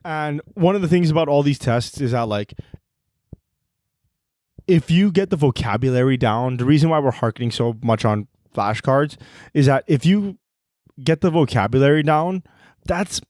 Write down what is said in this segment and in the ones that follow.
And one of the things about all these tests is that, like, if you get the vocabulary down, the reason why we're harkening so much on flashcards is that if you get the vocabulary down, that's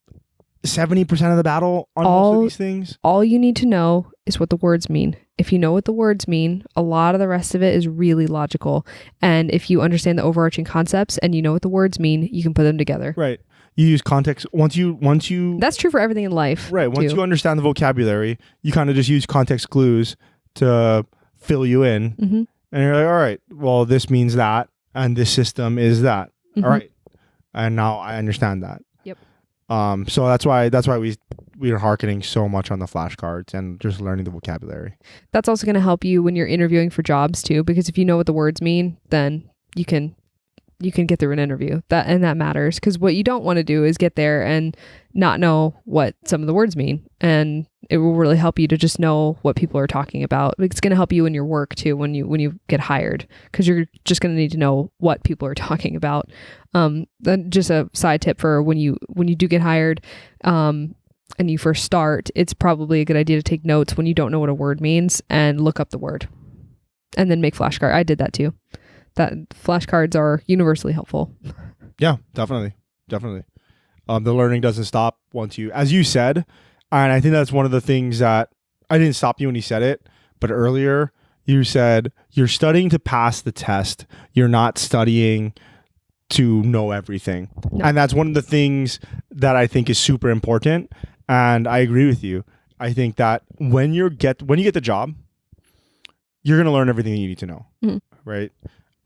70% of the battle on most of these things. All you need to know is what the words mean. If you know what the words mean, a lot of the rest of it is really logical. And if you understand the overarching concepts and you know what the words mean, you can put them together. Right. You use context once you That's true for everything in life. Right. Once you understand the vocabulary, you kind of just use context clues to fill you in. Mm-hmm. And you're like, all right, well, this means that, and this system is that. Mm-hmm. All right. And now I understand that. Yep. So that's why we are harkening so much on the flashcards and just learning the vocabulary. That's also going to help you when you're interviewing for jobs too, because if you know what the words mean, then you can get through an interview. That matters, because what you don't want to do is get there and not know what some of the words mean. And it will really help you to just know what people are talking about. It's going to help you in your work too when you get hired, because you're just going to need to know what people are talking about. Then just a side tip for when you do get hired, and you first start, it's probably a good idea to take notes when you don't know what a word means and look up the word and then make flashcards. I did that too. That flashcards are universally helpful. Yeah, definitely. The learning doesn't stop once you, as you said, and I think that's one of the things that I didn't stop you when you said it, but earlier you said you're studying to pass the test. You're not studying to know everything. No. And that's one of the things that I think is super important. And I agree with you. I think that when you get the job, you're going to learn everything you need to know, right?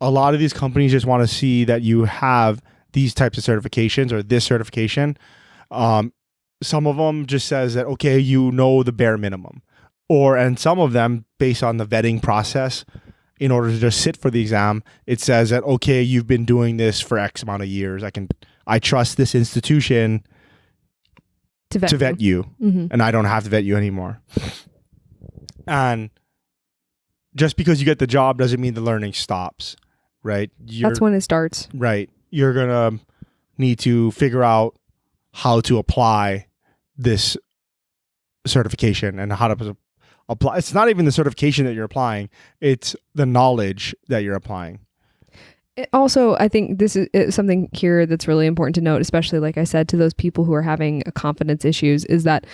A lot of these companies just want to see that you have these types of certifications or this certification. Some of them just says that, okay, you know the bare minimum. And some of them, based on the vetting process, in order to just sit for the exam, it says that, okay, you've been doing this for X amount of years. I trust this institution to vet you, and I don't have to vet you anymore. And just because you get the job doesn't mean the learning stops, right? That's when it starts. Right. You're going to need to figure out how to apply this certification and how to apply. It's not even the certification that you're applying. It's the knowledge that you're applying. Also, I think this is something here that's really important to note, especially, like I said, to those people who are having confidence issues, is that,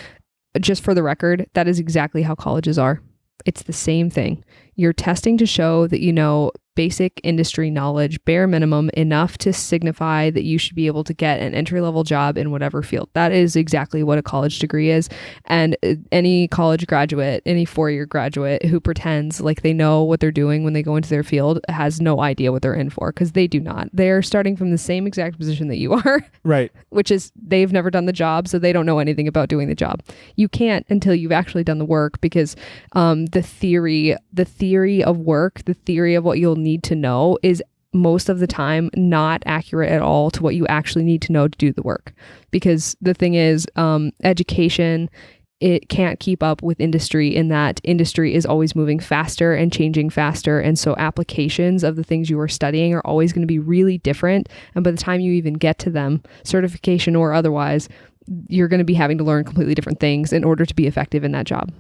just for the record, that is exactly how colleges are. It's the same thing. You're testing to show that you know basic industry knowledge, bare minimum, enough to signify that you should be able to get an entry-level job in whatever field. That is exactly what a college degree is. And any college graduate, any four-year graduate who pretends like they know what they're doing when they go into their field has no idea what they're in for, because they do not. They're starting from the same exact position that you are. Right. Which is they've never done the job, so they don't know anything about doing the job. You can't until you've actually done the work, because the theory of work, the theory of what you'll need to know is most of the time not accurate at all to what you actually need to know to do the work. Because the thing is, education, it can't keep up with industry, in that industry is always moving faster and changing faster. And so applications of the things you are studying are always going to be really different. And by the time you even get to them, certification or otherwise, you're going to be having to learn completely different things in order to be effective in that job.